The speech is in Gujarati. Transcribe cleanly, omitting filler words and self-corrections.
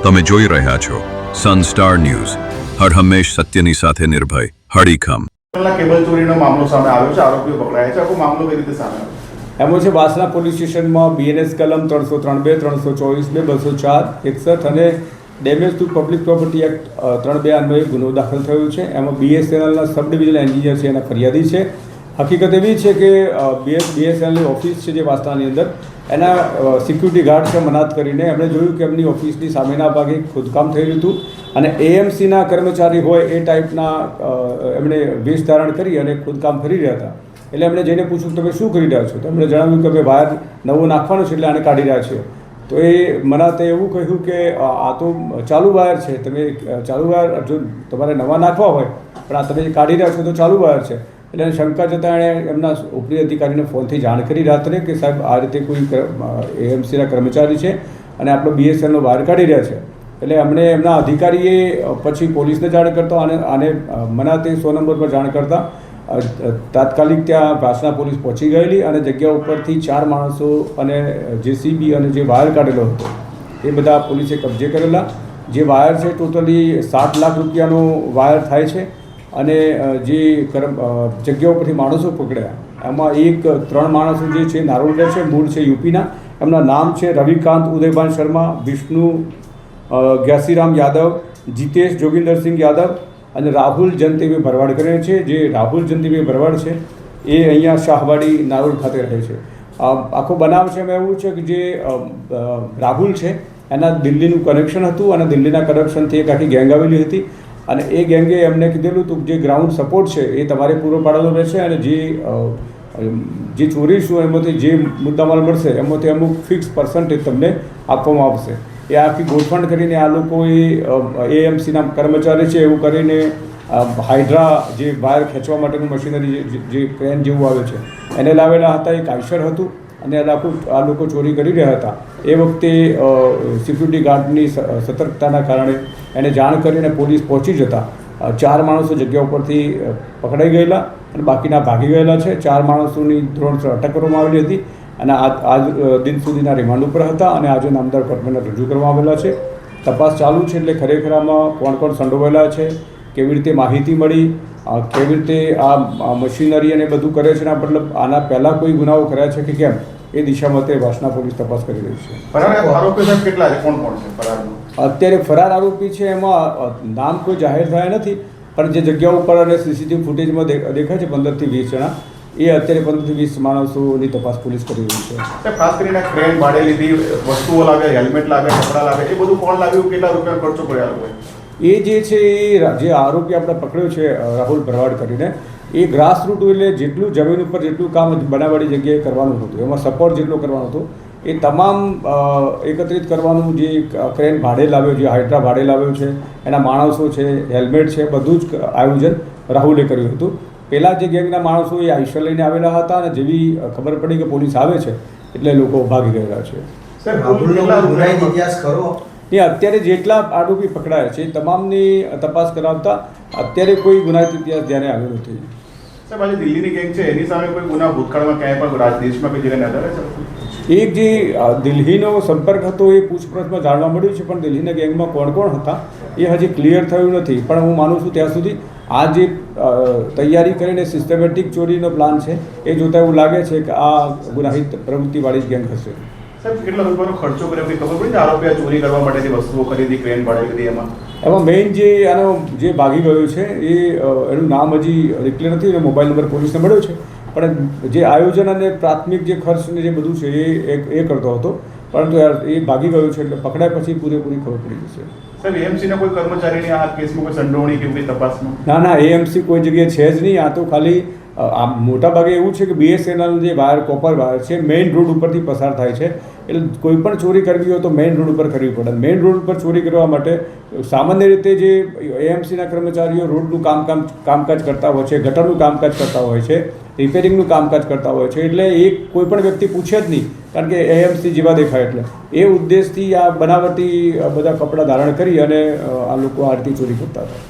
તમે જોઈ રહ્યા છો સનસ્ટાર ન્યૂઝ, હર હંમેશ સત્યની સાથે નિર્ભય, હડીખમ. કેબલ ચોરીનો મામલો સામે આવ્યો છે, આરોપીઓ પકડાયા છે. આખો મામલો કઈ રીતે સામે આવ્યો? એમાં છે વાસણા પોલીસ સ્ટેશનમાં BNS કલમ 303(2), 324(2), 204, 61 અને damage two public property act 3(2) અન્વયે ગુનો દાખલ થયો છે. એમાં BSNLના સબ ડિવિઝનલ એન્જિનિયર છે, એના ફરિયાદી છે. હકીકત એવી છે કે BSNLની ઓફિસ છે જે વાસણાની અંદર, એના સિક્યુરિટી ગાર્ડ છે મનાત કરીને, એમણે જોયું કે એમની ઓફિસની સામેના ભાગે ખોદકામ થયેલું હતું અને AMCના કર્મચારી હોય એ ટાઈપના એમણે વેશ ધારણ કરી અને ખોદકામ કરી રહ્યા હતા. એટલે એમણે જઈને પૂછ્યું તમે શું કરી રહ્યા છો? તો એમણે જણાવ્યું કે ભાઈ વાયર નવો નાખવાનો છે એટલે આને કાઢી રહ્યા છે. તો એ મનાતે એવું કહ્યું કે આ તો ચાલુ વાયર છે, તમે ચાલુ વાયર જો તમારે નવા નાખવા હોય પણ આ તમે કાઢી રહ્યા છો તો ચાલુ વાયર છે. એટલે શંકા જતાં એણે એમના ઉપરી અધિકારીને ફોનથી જાણ કરી રાત્રે કે સાહેબ આ રીતે કોઈ AMCના કર્મચારી છે અને આપણો BSNLનો વાયર કાઢી રહ્યા છે. એટલે એમણે એમના અધિકારીએ પછી પોલીસને જાણ કરતા અને આને મનાતે 100 નંબર પર જાણ કરતા તાત્કાલિક ત્યાં વાસણા પોલીસ પહોંચી ગયેલી અને જગ્યા ઉપરથી 4 માણસો અને JCB અને જે વાયર કાઢેલો હતો એ બધા પોલીસે કબજે કરેલા. જે વાયર છે ટોટલી 7 લાખ રૂપિયાનો વાયર થાય છે અને જે જગ્યા ઉપરથી માણસો પકડ્યા એમાં 3 માણસો જે છે નારોલના છે, મૂળ છે UPના. એમના નામ છે રવિકાંત ઉદયભાન શર્મા, વિષ્ણુ જ્ઞાસીરામ યાદવ, જીતેશ જોગિંદરસિંહ યાદવ અને રાહુલ જંતીભાઈ ભરવાડ કરે છે. જે રાહુલ જંતીભાઈ ભરવાડ છે એ અહીંયા શાહવાડી નારોલ ખાતે રહે છે. આખો બનાવ છે એમાં એવું છે કે જે રાહુલ છે એના દિલ્હીનું કનેક્શન હતું અને દિલ્હીના કનેક્શનથી એક આખી ગેંગ આવેલી હતી અને એ ગેંગે એમને કીધેલું હતું કે જે ગ્રાઉન્ડ સપોર્ટ છે એ તમારે પૂરો પાડવાનો રહેશે અને જે ચોરીશું એમાંથી જે મુદ્દામાલ મળશે એમાંથી અમુક ફિક્સ પર્સન્ટેજ તમને આપવામાં આવશે. એ આખી ગોઠવણ કરીને આ લોકોએ AMCના કર્મચારી છે એવું કરીને હાઇડ્રા જે વાયર ખેંચવા માટેનું મશીનરી જે ક્રેન જેવું આવે છે એને લાવેલા હતા. એક આઈશર હતું અને આ લોકો ચોરી કરી રહ્યા હતા. એ વખતે સિક્યુરિટી ગાર્ડની સતર્કતાના કારણે એને જાણ કરીને પોલીસ પહોંચી જતા 4 માણસો જગ્યા ઉપરથી પકડાઈ ગયેલા અને બાકીના ભાગી ગયેલા છે. 4 માણસોની ધોરણસર અટક કરવામાં આવેલી હતી અને આજ દિન સુધીના રિમાન્ડ ઉપર હતા અને આજે નામદાર કોર્ટમાં રજૂ કરવામાં આવેલા છે. તપાસ ચાલુ છે. એટલે ખરેખર આમાં કોણ કોણ સંડોવાયેલા છે, કેવી રીતે માહિતી મળી, કેવી રીતે આ મશીનરી અને બધું કરે છે, મતલબ આના પહેલાં કોઈ ગુનાઓ કર્યા છે કે કેમ, એ દિશામાં તે વાસણા પોલીસ તપાસ કરી રહી છે. આરોપીઓ કેટલા છે, કોણ કોણ છે ફરાર? અત્યારે ફરાર આરોપી છે એમાં નામ કોઈ જાહેર થયા નથી, પણ જે જગ્યા ઉપર અને CCTV ફૂટેજમાં દેખાય છે 15 થી 20 જણા, એ અત્યારે 15 થી 20 માણસોની તપાસ પોલીસ કરી રહી છે. ખાસ કરીને ક્રેન ભાડે લીધી, વસ્તુઓ લાગે, હેલ્મેટ લાગે, કપડાં લાગે, એ બધું કોણ લાવ્યું, કેટલા રૂપિયા ખર્ચો કર્યા લોકોએ? એ જે છે એ જે આરોપી આપણે પકડ્યો છે રાહુલ ભરવાડ કરીને, એ ગ્રાસ રૂટ એટલે જેટલું જમીન ઉપર જેટલું કામ બનાવવાળી જગ્યાએ કરવાનું હતું, એમાં સપોર્ટ જેટલો કરવાનો હતો એ તમામ એકત્રિત કરવાનું. જે ક્રેન ભાડે લાવ્યો, જે હાઇડ્રા ભાડે લાવ્યો છે, એના માણસો છે, હેલ્મેટ છે, બધું જ આયોજન રાહુલે કર્યું હતું. પહેલાં જે ગેંગના માણસો એ આઈશર લઈને આવેલા હતા અને જેવી ખબર પડી કે પોલીસ આવે છે એટલે લોકો ભાગી ગયેલા છે. એ અત્યારે જેટલા આરોપી પકડાયા છે તમામની તપાસ કરાવતા અત્યારે કોઈ ગુનાહિત ઇતિહાસ ધ્યાને આવ્યો નથી. સાહેબ, આજે દિલ્હીની ગેંગ છે એની સામે કોઈ ગુના ભૂતકાળમાં ક્યાંય પણ દેશમાં કોઈ જગ્યાએ નજર છે? એક જે દિલ્હીનો સંપર્ક હતો એ પૂછપરછમાં જાણવા મળ્યું છે, પણ દિલ્હીના ગેંગમાં કોણ કોણ હતા એ હજી ક્લિયર થયું નથી. પણ હું માનું છું ત્યાં સુધી આ જે તૈયારી કરીને સિસ્ટમેટિક ચોરીનો પ્લાન છે એ જોતાં એવું લાગે છે કે આ ગુનાહિત પ્રવૃત્તિવાળી જ ગેંગ હશે. સાહેબ, કેટલા રૂપિયાનો ખર્ચો કર્યો કંઈ ખબર પડી ને? આરોપી આ ચોરી કરવા માટેની વસ્તુઓ ખરીદી, ક્રેન ભાડે લીધી, એમાં મેઇન જે આનો જે ભાગી ગયો છે એ એનું નામ હજી ડિક્લેર નથી અને મોબાઈલ નંબર પોલીસને મળ્યો છે, પણ જે આયોજન અને પ્રાથમિક જે ખર્ચ ને જે બધું છે એ કરતો હતો, પરંતુ એ ભાગી ગયો છે એટલે પકડાય પછી પૂરેપૂરી ખબર પડી જશે. સાહેબ, AMCના કોઈ કર્મચારીની આ કેસમાં કોઈ સંડોવણી કે કોઈ તપાસમાં? ના, AMC કોઈ જગ્યાએ છે જ નહીં. આ તો ખાલી મોટાભાગે એવું છે કે BSNL જે વાયર, કોપર વાયર છે, મેઇન રોડ ઉપરથી પસાર થાય છે. એટલે કોઈ પણ ચોરી કરવી હોય તો મેઇન રોડ ઉપર કરવી પડે. મેઇન રોડ ઉપર ચોરી કરવા માટે સામાન્ય રીતે જે AMCના કર્મચારીઓ રોડનું કામકાજ કરતા હોય છે, ગટરનું કામકાજ કરતા હોય છે, રિપેરિંગનું કામકાજ કરતા હોય છે. એટલે કોઈ પણ વ્યક્તિ પૂછે જ નહીં, કારણ કે AMC જેવા દેખાય. એટલે એ ઉદ્દેશથી આ બનાવટી બધા કપડાં ધારણ કરી અને આ લોકો આરતી ચોરી કરતા હતા.